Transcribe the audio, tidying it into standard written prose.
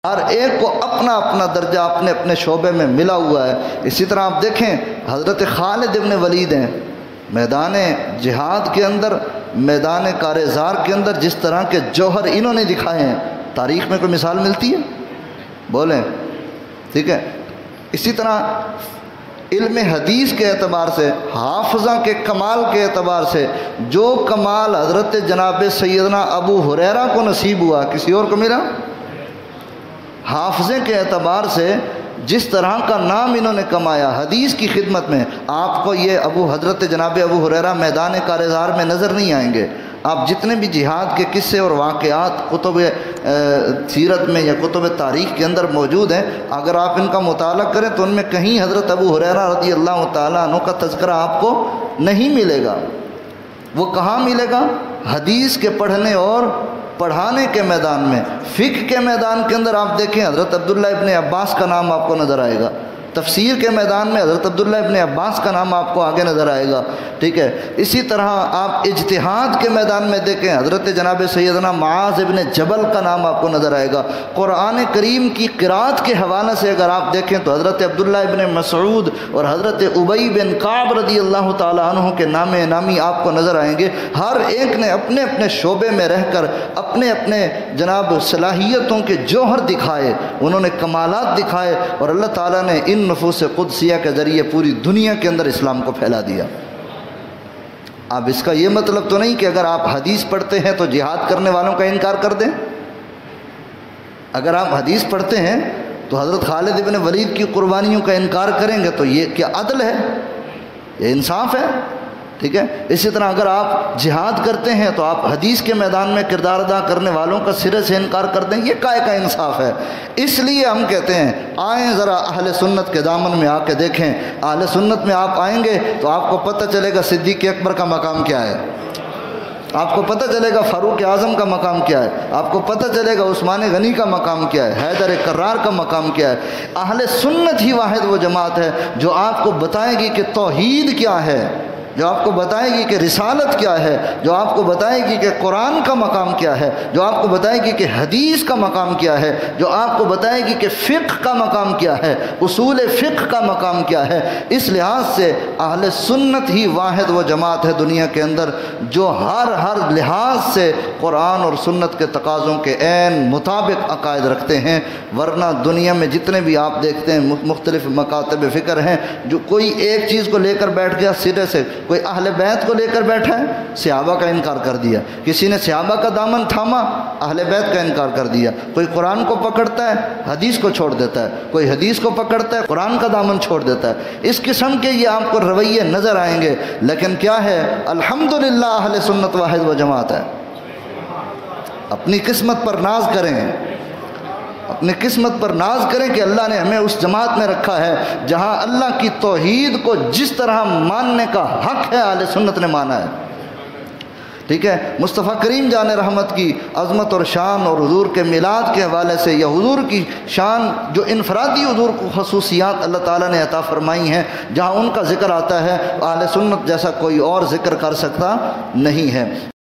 ہر ایک کو اپنا اپنا درجہ اپنے اپنے شعبے میں ملا ہوا ہے۔ اسی طرح آپ دیکھیں حضرت خالد ابن ولید ہیں، میدان جہاد کے اندر، میدان کارزار کے اندر جس طرح کے جوہر انہوں نے دکھائے ہیں، تاریخ میں کوئی مثال ملتی ہے؟ بولیں، ٹھیک ہے۔ اسی طرح علم حدیث کے اعتبار سے، حافظہ کے کمال کے اعتبار سے جو کمال حضرت جناب سیدنا ابو ہریرہ کو نصیب ہوا کسی اور کو ملا؟ حافظے کے اعتبار سے جس طرح کا نام انہوں نے کمایا حدیث کی خدمت میں، آپ کو یہ حضرت جناب ابو ہریرہ میدان کارزار میں نظر نہیں آئیں گے۔ آپ جتنے بھی جہاد کے قصے اور واقعات کتب سیرت میں یا کتب تاریخ کے اندر موجود ہیں، اگر آپ ان کا مطالعہ کریں تو ان میں کہیں حضرت ابو ہریرہ رضی اللہ تعالیٰ عنہ کا تذکرہ آپ کو نہیں ملے گا۔ وہ کہاں ملے گا؟ حدیث کے پڑھنے اور پڑھانے کے میدان میں۔ فقہ کے میدان کے اندر آپ دیکھیں حضرت عبداللہ ابن عباس کا نام آپ کو نظر آئے گا۔ تفسیر کے میدان میں حضرت عبداللہ ابن عباس کا نام آپ کو آگے نظر آئے گا، ٹھیک ہے۔ اسی طرح آپ اجتہاد کے میدان میں دیکھیں حضرت جناب سیدنا معاذ ابن جبل کا نام آپ کو نظر آئے گا۔ قرآن کریم کی قرات کے حوالے سے اگر آپ دیکھیں تو حضرت عبداللہ ابن مسعود اور حضرت ابی بن کعب رضی اللہ تعالیٰ عنہ کے نام نامی آپ کو نظر آئیں گے۔ ہر ایک نے اپنے اپنے شعبے میں رہ کر اپنے اپنے جناب صلاحیتوں کے جوہر دکھائے، انہوں نے کمالات دکھائے، اور اللہ تعالیٰ نے ان نفوس قدسیہ کے ذریعے پوری دنیا کے اندر اسلام کو پھیلا دیا۔ اب اس کا یہ مطلب تو نہیں کہ اگر آپ حدیث پڑھتے ہیں تو جہاد کرنے والوں کا انکار کر دیں۔ اگر آپ حدیث پڑھتے ہیں تو حضرت خالد ابن ولید کی قربانیوں کا انکار کریں گے تو یہ کیا عدل ہے؟ یہ انصاف ہے؟ ٹھیک ہے۔ اسی طرح اگر آپ جہاد کرتے ہیں تو آپ حدیث کے میدان میں کردار ادا کرنے والوں کا سرے سے انکار کر دیں، یہ کائے کا انصاف ہے؟ اس لیے ہم کہتے ہیں آئیں ذرا اہل سنت کے دامن میں آ کے دیکھیں۔ اہل سنت میں آپ آئیں گے تو آپ کو پتہ چلے گا صدیق اکبر کا مقام کیا ہے، آپ کو پتہ چلے گا فاروق اعظم کا مقام کیا ہے، آپ کو پتہ چلے گا عثمان غنی کا مقام کیا ہے، حیدر کرار کا مقام کیا ہے۔ اہل سنت ہی واحد وہ جماعت ہے جو آپ کو بتائے گی کہ توحید کیا ہے، جو آپ کو بتائے گی کہ رسالت کیا ہے، جو آپ کو بتائے گی کہ قرآن کا مقام کیا ہے، جو آپ کو بتائے گی کہ حدیث کا مقام کیا ہے، جو آپ کو بتائے گی کہ فقہ کا مقام کیا ہے، اصول فقہ کا مقام کیا ہے۔ اس لحاظ سے اہل سنت ہی واحد وہ جماعت ہے دنیا کے اندر جو ہر لحاظ سے قرآن اور سنت کے تقاضوں کے عین مطابق عقائد رکھتے ہیں۔ ورنہ دنیا میں جتنے بھی آپ دیکھتے ہیں مختلف مکاتب فکر ہیں، جو کوئی ایک چیز کو لے کر بیٹھ گیا سرے سے، کوئی اہل بیت کو لے کر بیٹھا ہے، صحابہ کا انکار کر دیا، کسی نے صحابہ کا دامن تھاما، اہل بیت کا انکار کر دیا، کوئی قرآن کو پکڑتا ہے حدیث کو چھوڑ دیتا ہے، کوئی حدیث کو پکڑتا ہے قرآن کا دامن چھوڑ دیتا ہے۔ اس قسم کے یہ آپ کو رویے نظر آئیں گے، لیکن کیا ہے، الحمدللہ اہل سنت واحد و جماعت ہے۔ اپنی قسمت پر ناز کریں، اپنی قسمت پر ناز کریں کہ اللہ نے ہمیں اس جماعت میں رکھا ہے جہاں اللہ کی توحید کو جس طرح ماننے کا حق ہے اہل سنت نے مانا ہے، ٹھیک ہے۔ مصطفیٰ کریم جان رحمت کی عظمت اور شان اور حضور کے میلاد کے حوالے سے یا حضور کی شان جو انفرادی حضور کو خصوصیات اللہ تعالیٰ نے عطا فرمائی ہیں، جہاں ان کا ذکر آتا ہے اہل سنت جیسا کوئی اور ذکر کر سکتا نہیں ہے۔